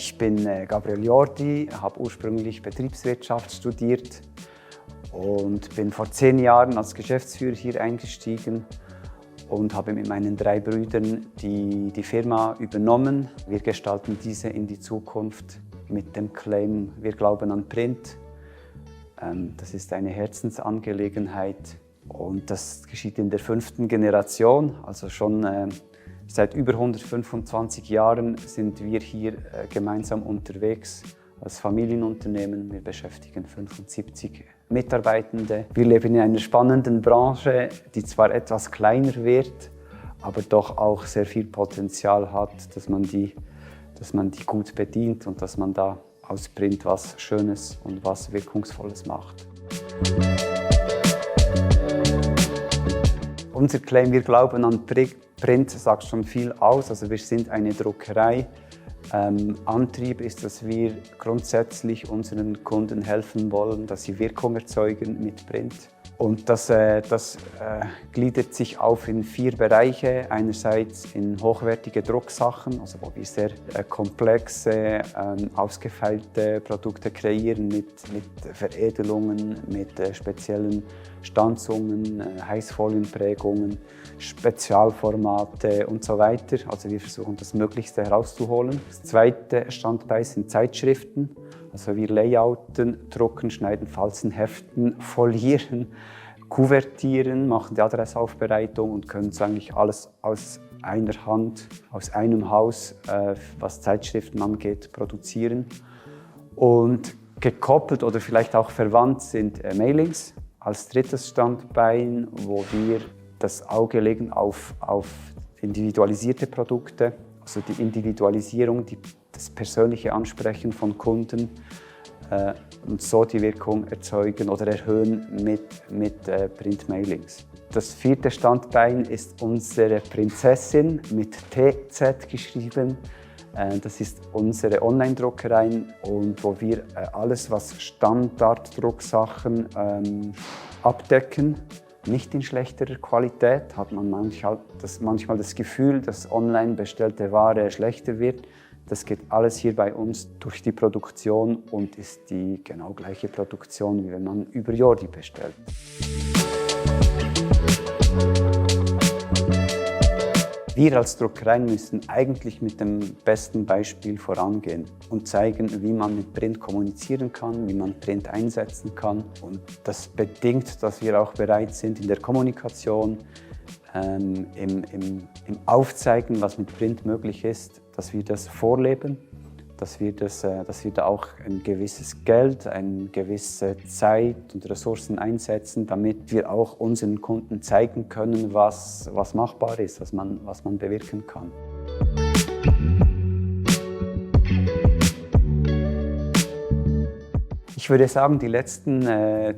Ich bin Gabriel Jordi, habe ursprünglich Betriebswirtschaft studiert und bin vor 10 Jahren als Geschäftsführer hier eingestiegen und habe mit meinen 3 Brüdern die Firma übernommen. Wir gestalten diese in die Zukunft mit dem Claim „Wir glauben an Print". Das ist eine Herzensangelegenheit und das geschieht in der 5. Generation, also schon seit über 125 Jahren sind wir hier gemeinsam unterwegs als Familienunternehmen. Wir beschäftigen 75 Mitarbeitende. Wir leben in einer spannenden Branche, die zwar etwas kleiner wird, aber doch auch sehr viel Potenzial hat, dass man die gut bedient und dass man da aus Print was Schönes und was Wirkungsvolles macht. Unser Claim „Wir glauben an Print" sagt schon viel aus. Also wir sind eine Druckerei. Antrieb ist, dass wir grundsätzlich unseren Kunden helfen wollen, dass sie Wirkung erzeugen mit Print. Und das gliedert sich auf in 4 Bereiche. Einerseits in hochwertige Drucksachen, also wo wir sehr komplexe, ausgefeilte Produkte kreieren mit Veredelungen, mit speziellen Stanzungen, Heißfolienprägungen, Spezialformate und so weiter. Also wir versuchen das Möglichste herauszuholen. Das zweite Standbein sind Zeitschriften. Also wir layouten, drucken, schneiden, falzen, heften, folieren, kuvertieren, machen die Adressaufbereitung und können so eigentlich alles aus einer Hand, aus einem Haus, was Zeitschriften angeht, produzieren. Und gekoppelt oder vielleicht auch verwandt sind Mailings als drittes Standbein, wo wir das Auge legen auf individualisierte Produkte, also die Individualisierung, das persönliche Ansprechen von Kunden und so die Wirkung erzeugen oder erhöhen mit Printmailings. Das 4. Standbein ist unsere Prinzessin mit TZ geschrieben. Das ist unsere Online-Druckerei und wo wir alles, was Standarddrucksachen abdecken, nicht in schlechterer Qualität, hat man manchmal das Gefühl, dass online bestellte Ware schlechter wird. Das geht alles hier bei uns durch die Produktion und ist die genau gleiche Produktion, wie wenn man über Jordi bestellt. Wir als Druckerei müssen eigentlich mit dem besten Beispiel vorangehen und zeigen, wie man mit Print kommunizieren kann, wie man Print einsetzen kann. Und das bedingt, dass wir auch bereit sind in der Kommunikation, im Aufzeigen, was mit Print möglich ist, dass wir das vorleben, dass wir da auch ein gewisses Geld, eine gewisse Zeit und Ressourcen einsetzen, damit wir auch unseren Kunden zeigen können, was machbar ist, was man bewirken kann. Ich würde sagen, die letzten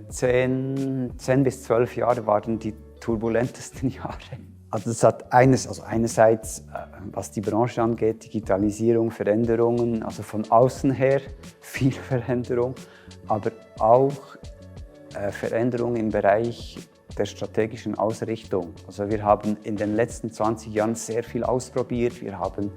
10 bis 12 Jahre waren die turbulentesten Jahre. Also das hat einerseits, was die Branche angeht, Digitalisierung, Veränderungen, also von außen her viel Veränderung, aber auch Veränderungen im Bereich der strategischen Ausrichtung. Also wir haben in den letzten 20 Jahren sehr viel ausprobiert. Wir haben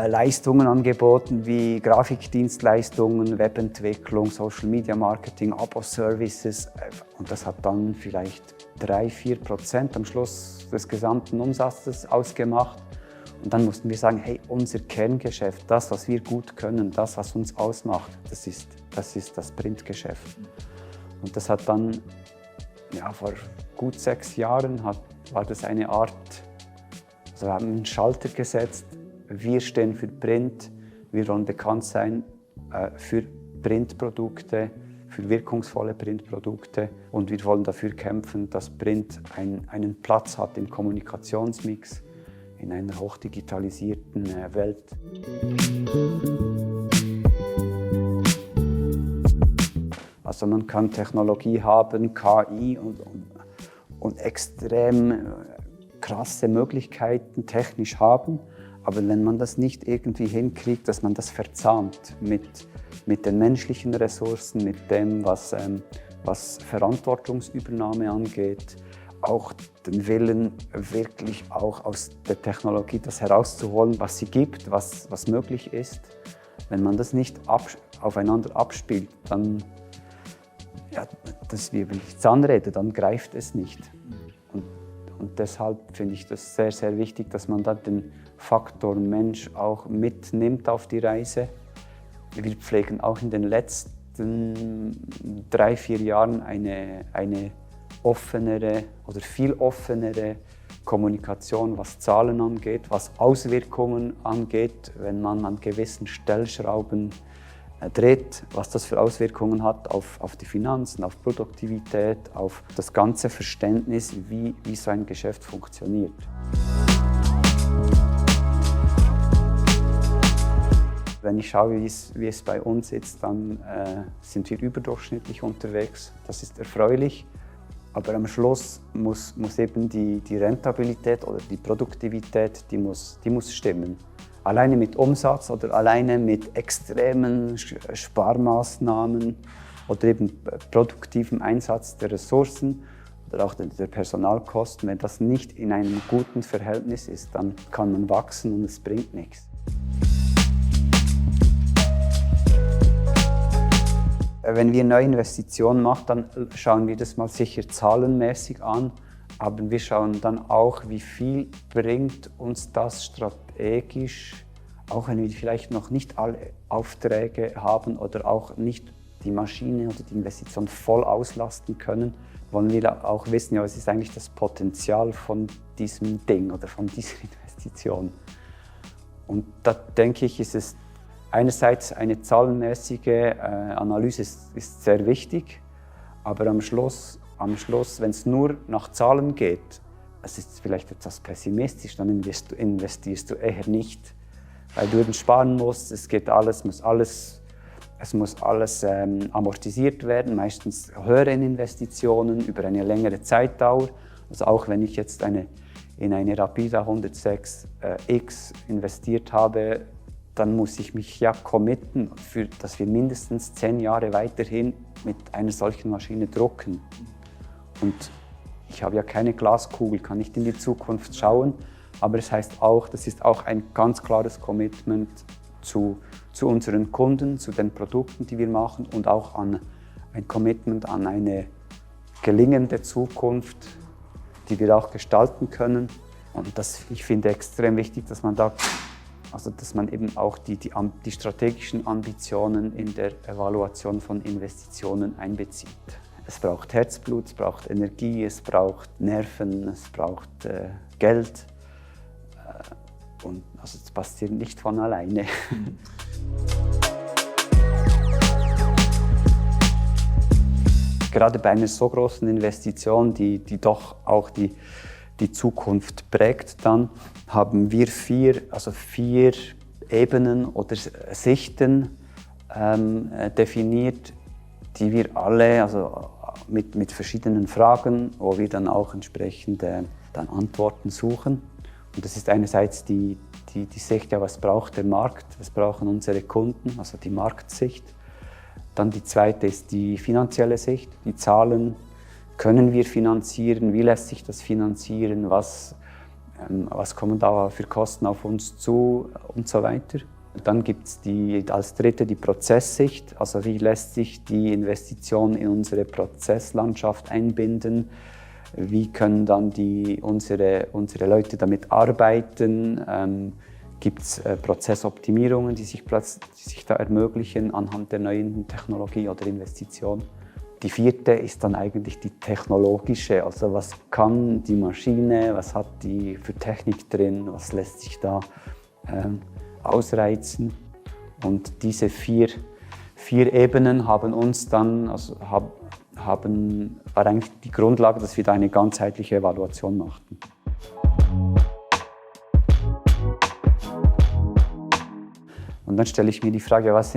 Leistungen angeboten wie Grafikdienstleistungen, Webentwicklung, Social Media Marketing, Abo-Services und das hat dann vielleicht 3–4% am Schluss des gesamten Umsatzes ausgemacht. Und dann mussten wir sagen, hey, unser Kerngeschäft, das, was wir gut können, das, was uns ausmacht, das ist das Printgeschäft. Und das hat dann, ja, vor gut 6 Jahren war das eine Art, also wir haben einen Schalter gesetzt, wir stehen für Print, wir wollen bekannt sein für Printprodukte, für wirkungsvolle Printprodukte und wir wollen dafür kämpfen, dass Print einen Platz hat im Kommunikationsmix in einer hochdigitalisierten Welt. Also man kann Technologie haben, KI und extrem krasse Möglichkeiten technisch haben, aber wenn man das nicht irgendwie hinkriegt, dass man das verzahnt mit den menschlichen Ressourcen, mit dem, was Verantwortungsübernahme angeht, auch den Willen, wirklich auch aus der Technologie das herauszuholen, was sie gibt, was möglich ist, Wenn man das nicht aufeinander abspielt, dann, ja, das ist wie Zahnräder, dann greift es nicht. Und deshalb finde ich das sehr, sehr wichtig, dass man da den Faktor Mensch auch mitnimmt auf die Reise. Wir pflegen auch in den letzten 3-4 Jahren eine offenere oder viel offenere Kommunikation, was Zahlen angeht, was Auswirkungen angeht, wenn man an gewissen Stellschrauben dreht, was das für Auswirkungen hat auf die Finanzen, auf Produktivität, auf das ganze Verständnis, wie so ein Geschäft funktioniert. Wenn ich schaue, wie es bei uns ist, dann sind wir überdurchschnittlich unterwegs. Das ist erfreulich. Aber am Schluss muss eben die Rentabilität oder die Produktivität, die muss stimmen. Alleine mit Umsatz oder alleine mit extremen Sparmaßnahmen oder eben produktivem Einsatz der Ressourcen oder auch der Personalkosten, wenn das nicht in einem guten Verhältnis ist, dann kann man wachsen und es bringt nichts. Wenn wir neue Investitionen machen, dann schauen wir das mal sicher zahlenmäßig an, aber wir schauen dann auch, wie viel bringt uns das strategisch, auch wenn wir vielleicht noch nicht alle Aufträge haben oder auch nicht die Maschine oder die Investition voll auslasten können, wollen wir auch wissen, ja, was ist eigentlich das Potenzial von diesem Ding oder von dieser Investition. Und da denke ich, ist es einerseits eine zahlenmäßige Analyse ist sehr wichtig, aber am Schluss, wenn es nur nach Zahlen geht, es ist vielleicht etwas pessimistisch, dann investierst du eher nicht, weil du eben sparen musst, es muss alles amortisiert werden, meistens höhere Investitionen über eine längere Zeitdauer. Also auch wenn ich jetzt in eine Rapida 106X investiert habe, dann muss ich mich ja committen, dass wir mindestens 10 Jahre weiterhin mit einer solchen Maschine drucken. Und ich habe ja keine Glaskugel, kann nicht in die Zukunft schauen, aber es heißt auch, das ist auch ein ganz klares Commitment zu unseren Kunden, zu den Produkten, die wir machen und auch ein Commitment an eine gelingende Zukunft, die wir auch gestalten können. Und ich finde extrem wichtig, dass man eben auch die strategischen Ambitionen in der Evaluation von Investitionen einbezieht. Es braucht Herzblut, es braucht Energie, es braucht Nerven, es braucht Geld. Und also das passiert nicht von alleine. Gerade bei einer so großen Investition, die doch auch die Zukunft prägt, dann haben wir 4 Ebenen oder Sichten definiert, die wir alle mit verschiedenen Fragen, wo wir dann auch entsprechend dann Antworten suchen. Und das ist einerseits die Sicht, ja, was braucht der Markt, was brauchen unsere Kunden, also die Marktsicht. Dann die zweite ist die finanzielle Sicht, die Zahlen. Können wir finanzieren? Wie lässt sich das finanzieren? Was kommen da für Kosten auf uns zu und so weiter? Dann gibt es als dritte die Prozesssicht, also wie lässt sich die Investition in unsere Prozesslandschaft einbinden? Wie können dann unsere Leute damit arbeiten? Gibt es Prozessoptimierungen, die sich da ermöglichen anhand der neuen Technologie oder Investition? Die vierte ist dann eigentlich die technologische, also was kann die Maschine, was hat die für Technik drin, was lässt sich da ausreizen. Und diese vier Ebenen haben uns dann, war eigentlich die Grundlage, dass wir da eine ganzheitliche Evaluation machten. Und dann stelle ich mir die Frage, was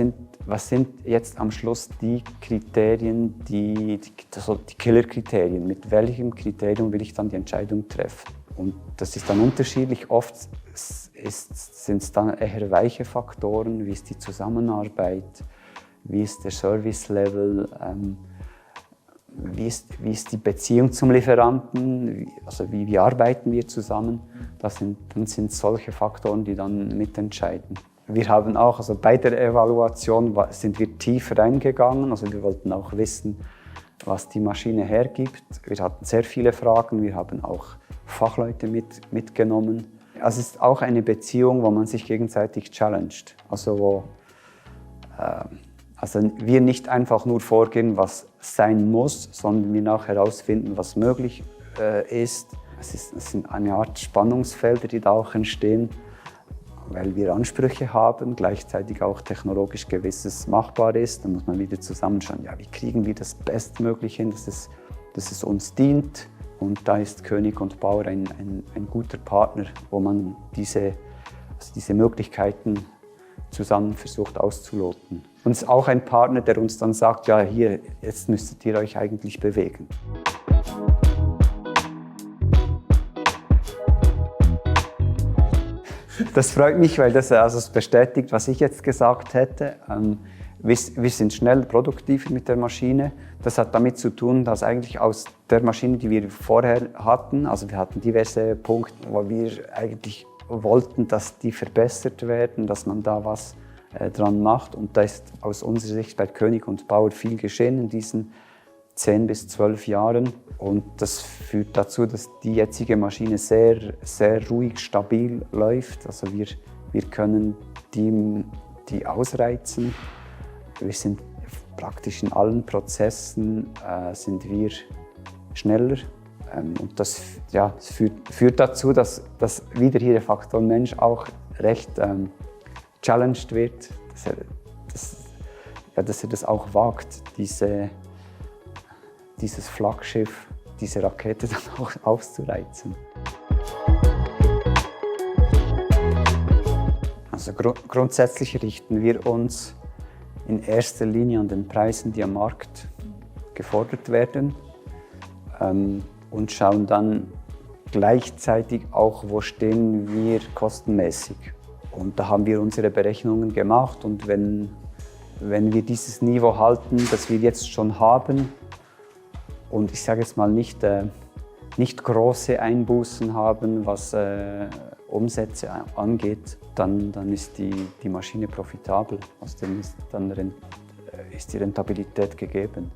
sind jetzt am Schluss die Kriterien, die Killerkriterien? Mit welchem Kriterium will ich dann die Entscheidung treffen? Und das ist dann unterschiedlich. Oft sind es dann eher weiche Faktoren, wie ist die Zusammenarbeit, wie ist der Service-Level, wie ist die Beziehung zum Lieferanten, also wie arbeiten wir zusammen. Dann sind solche Faktoren, die dann mitentscheiden. Wir haben auch, also bei der Evaluation sind wir tief reingegangen, also wir wollten auch wissen, was die Maschine hergibt. Wir hatten sehr viele Fragen, wir haben auch Fachleute mitgenommen. Also es ist auch eine Beziehung, wo man sich gegenseitig challenged. Also wir nicht einfach nur vorgehen, was sein muss, sondern wir auch herausfinden, was möglich ist. Es sind eine Art Spannungsfelder, die da auch entstehen, weil wir Ansprüche haben, gleichzeitig auch technologisch Gewisses machbar ist. Dann muss man wieder zusammenschauen, ja, wie kriegen wir das Bestmögliche hin, dass es uns dient. Und da ist König und Bauer ein guter Partner, wo man diese Möglichkeiten zusammen versucht auszuloten. Und es ist auch ein Partner, der uns dann sagt, ja, hier, jetzt müsstet ihr euch eigentlich bewegen. Das freut mich, weil das bestätigt, was ich jetzt gesagt hätte. Wir sind schnell produktiv mit der Maschine. Das hat damit zu tun, dass eigentlich aus der Maschine, die wir vorher hatten, also wir hatten diverse Punkte, wo wir eigentlich wollten, dass die verbessert werden, dass man da was dran macht. Und da ist aus unserer Sicht bei König und Bauer viel geschehen in diesen 10 bis 12 Jahren. Und das führt dazu, dass die jetzige Maschine sehr, sehr ruhig, stabil läuft. Also wir können die ausreizen. Wir sind praktisch in allen Prozessen sind wir schneller. Und das führt dazu, dass wieder hier der Faktor Mensch auch recht challenged wird, dass er das auch wagt, dieses Flaggschiff, diese Rakete dann auch auszureizen. Also grundsätzlich richten wir uns in erster Linie an den Preisen, die am Markt gefordert werden, und schauen dann gleichzeitig auch, wo stehen wir kostenmäßig. Und da haben wir unsere Berechnungen gemacht, und wenn wir dieses Niveau halten, das wir jetzt schon haben, und ich sage jetzt mal nicht große Einbußen haben, was Umsätze angeht, dann ist die Maschine profitabel. Also dann ist die Rentabilität gegeben.